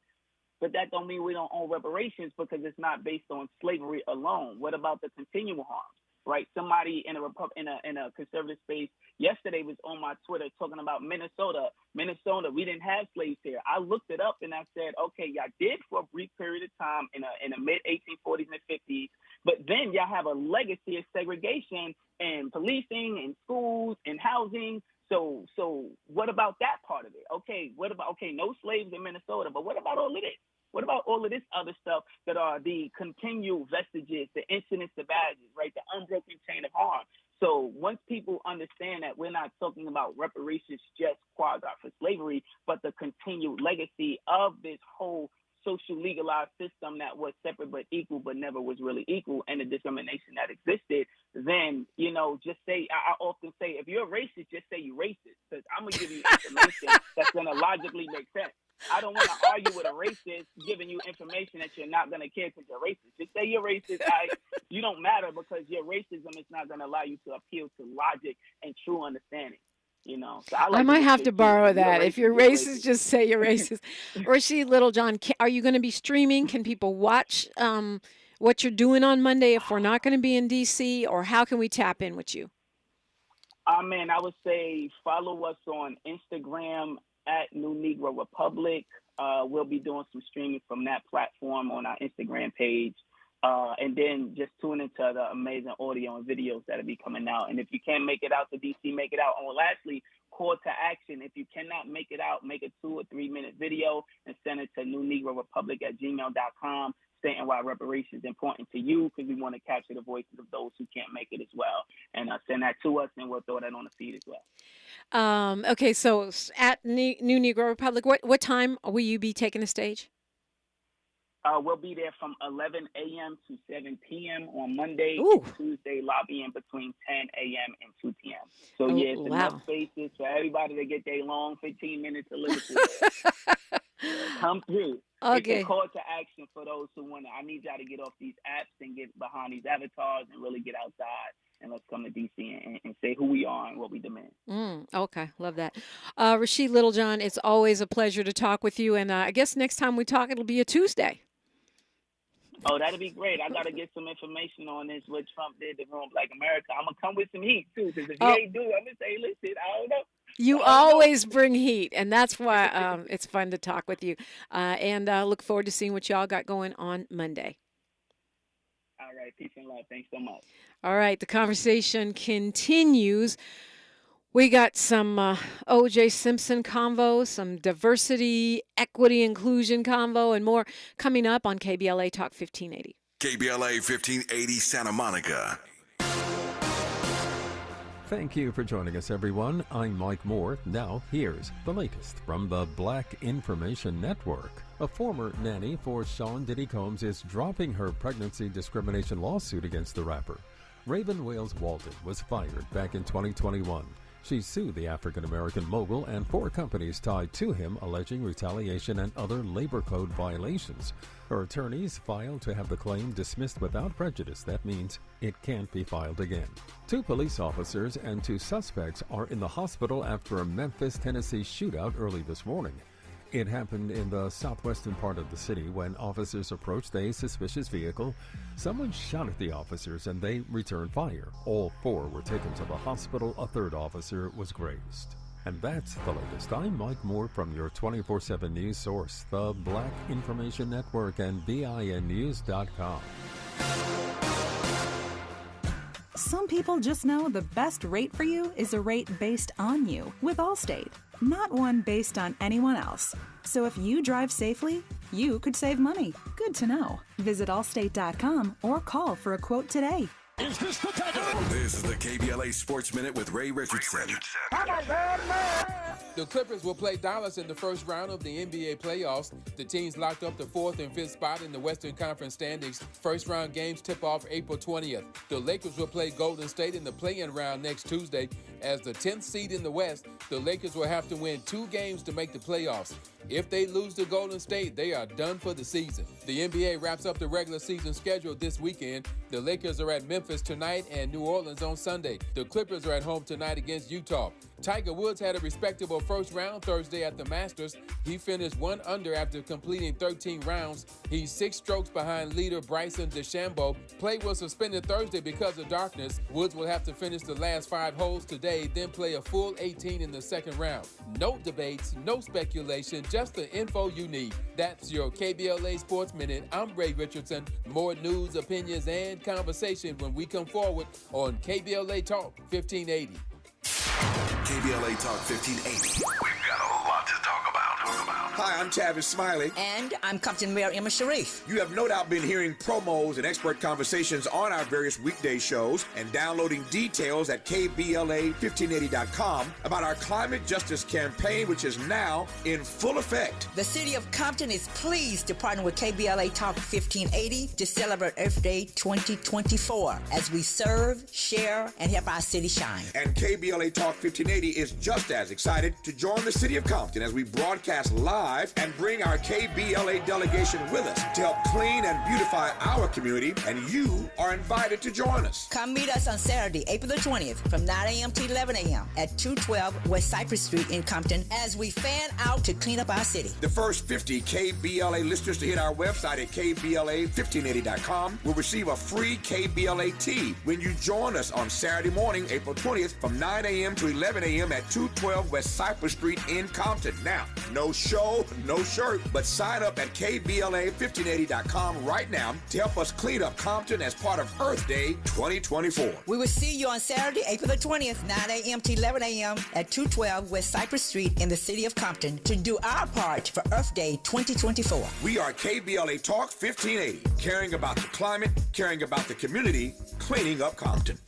but that don't mean we don't own reparations because it's not based on slavery alone. What about the continual harms? Right, somebody in a conservative space yesterday was on my Twitter talking about Minnesota. Minnesota, we didn't have slaves here. I looked it up and I said, okay, y'all did for a brief period of time in the mid 1840s and 50s, but then y'all have a legacy of segregation and policing and schools and housing. So what about that part of it? Okay, no slaves in Minnesota, but what about all of this? What about all of this other stuff that are the continual vestiges, the incidents, the badges, right? The unbroken chain of harm. So once people understand that we're not talking about reparations just quasi for slavery, but the continued legacy of this whole social legalized system that was separate but equal, but never was really equal, and the discrimination that existed, then, just say, I often say, if you're a racist, just say you're racist, because I'm going to give you information that's going to logically make sense. I don't want to argue with a racist giving you information that you're not going to care because you're racist. Just say you're racist. You don't matter because your racism is not going to allow you to appeal to logic and true understanding. So I might have to borrow that. If you're racist, just say you're racist. Rashid Littlejohn, are you going to be streaming? Can people watch what you're doing on Monday if we're not going to be in D.C., or how can we tap in with you? Man, I would say follow us on Instagram at New Negro Republic. We'll be doing some streaming from that platform on our Instagram page. And then just tune into the amazing audio and videos that'll be coming out. And if you can't make it out to DC, make it out. And lastly, call to action. If you cannot make it out, make a 2 or 3 minute video and send it to newnegrorepublic@gmail.com, stating why reparations is important to you, because we want to capture the voices of those who can't make it as well. And send that to us, and we'll throw that on the feed as well. Okay, so at New Negro Republic, what time will you be taking the stage? We'll be there from 11 a.m. to 7 p.m. on Monday Ooh. and Tuesday, lobbying between 10 a.m. and 2 p.m. So, it's enough spaces for everybody to get their long 15 minutes to listen to. Come through. Okay. It's a call to action for those who want to. I need y'all to get off these apps and get behind these avatars and really get outside. And let's come to D.C. and say who we are and what we demand. Okay, love that. Rashid Littlejohn, it's always a pleasure to talk with you. And I guess next time we talk, it'll be a Tuesday. Oh, that'd be great. I got to get some information on this, what Trump did to ruin Black America. I'm going to come with some heat, too, because if he ain't do it, I'm going to say, listen, I don't know. You always bring heat, and that's why it's fun to talk with you. And look forward to seeing what y'all got going on Monday. All right. Peace and love. Thanks so much. All right. The conversation continues. We got some O.J. Simpson convo, some diversity, equity, inclusion convo, and more coming up on KBLA Talk 1580. KBLA 1580 Santa Monica. Thank you for joining us, everyone. I'm Mike Moore. Now, here's the latest from the Black Information Network. A former nanny for Sean Diddy Combs is dropping her pregnancy discrimination lawsuit against the rapper. Raven Wales Walton was fired back in 2021. She sued the African-American mogul and 4 companies tied to him, alleging retaliation and other labor code violations. Her attorneys filed to have the claim dismissed without prejudice. That means it can't be filed again. 2 police officers and 2 suspects are in the hospital after a Memphis, Tennessee shootout early this morning. It happened in the southwestern part of the city. When officers approached a suspicious vehicle, someone shot at the officers and they returned fire. All 4 were taken to the hospital. A 3rd officer was grazed. And that's the latest. I'm Mike Moore from your 24/7 news source, the Black Information Network and BINnews.com. Some people just know the best rate for you is a rate based on you with Allstate, not one based on anyone else. So if you drive safely, you could save money. Good to know. Visit allstate.com or call for a quote today. Is this the time? This is the KBLA Sports Minute with Ray Richardson. The Clippers will play Dallas in the first round of the NBA playoffs. The teams locked up the 4th and 5th spot in the Western Conference standings. First round games tip off April 20th. The Lakers will play Golden State in the play-in round next Tuesday. As the 10th seed in the West, the Lakers will have to win 2 games to make the playoffs. If they lose to Golden State, they are done for the season. The NBA wraps up the regular season schedule this weekend. The Lakers are at Memphis tonight and New Orleans on Sunday. The Clippers are at home tonight against Utah. Tiger Woods had a respectable first round Thursday at the Masters. He finished 1 under after completing 13 rounds. He's 6 strokes behind leader Bryson DeChambeau. Play was suspended Thursday because of darkness. Woods will have to finish the last 5 holes today, then play a full 18 in the second round. No debates, no speculation, just the info you need. That's your KBLA Sports Minute. I'm Ray Richardson. More news, opinions, and conversation when we come forward on KBLA Talk 1580. KBLA Talk 1580. We've got a lot to talk about. Hi, I'm Tavis Smiley. And I'm Compton Mayor Emma Sharif. You have no doubt been hearing promos and expert conversations on our various weekday shows and downloading details at KBLA1580.com about our climate justice campaign, which is now in full effect. The city of Compton is pleased to partner with KBLA Talk 1580 to celebrate Earth Day 2024 as we serve, share, and help our city shine. And KBLA Talk 1580 is just as excited to join the city of Compton as we broadcast live and bring our KBLA delegation with us to help clean and beautify our community, and you are invited to join us. Come meet us on Saturday, April the 20th from 9 a.m. to 11 a.m. at 212 West Cypress Street in Compton as we fan out to clean up our city. The first 50 KBLA listeners to hit our website at KBLA1580.com will receive a free KBLA tee when you join us on Saturday morning, April 20th from 9 a.m. to 11 a.m. at 212 West Cypress Street in Compton. Now, no show, no shirt, but sign up at KBLA1580.com right now to help us clean up Compton as part of Earth Day 2024. We will see you on Saturday, April the 20th, 9 a.m. to 11 a.m. at 212 West Cypress Street in the city of Compton to do our part for Earth Day 2024. We are KBLA Talk 1580, caring about the climate, caring about the community, cleaning up Compton.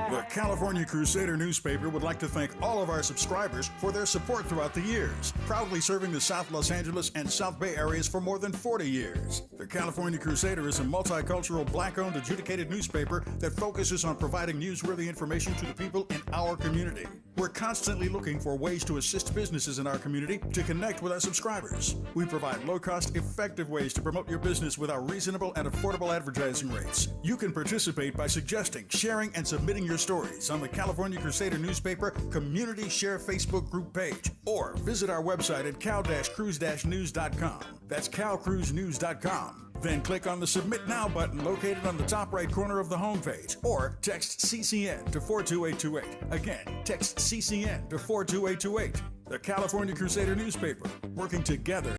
The California Crusader newspaper would like to thank all of our subscribers for their support throughout the years, proudly serving the South Los Angeles and South Bay areas for more than 40 years. The California Crusader is a multicultural, black-owned, adjudicated newspaper that focuses on providing newsworthy information to the people in our community. We're constantly looking for ways to assist businesses in our community to connect with our subscribers. We provide low-cost, effective ways to promote your business with our reasonable and affordable advertising rates. You can participate by suggesting, sharing, and submitting your stories on the California Crusader newspaper Community Share Facebook group page, or visit our website at cal-cruise-news.com. That's calcruisenews.com. Then click on the Submit Now button located on the top right corner of the homepage, or text CCN to 42828. Again, text CCN to 42828. The California Crusader newspaper, working together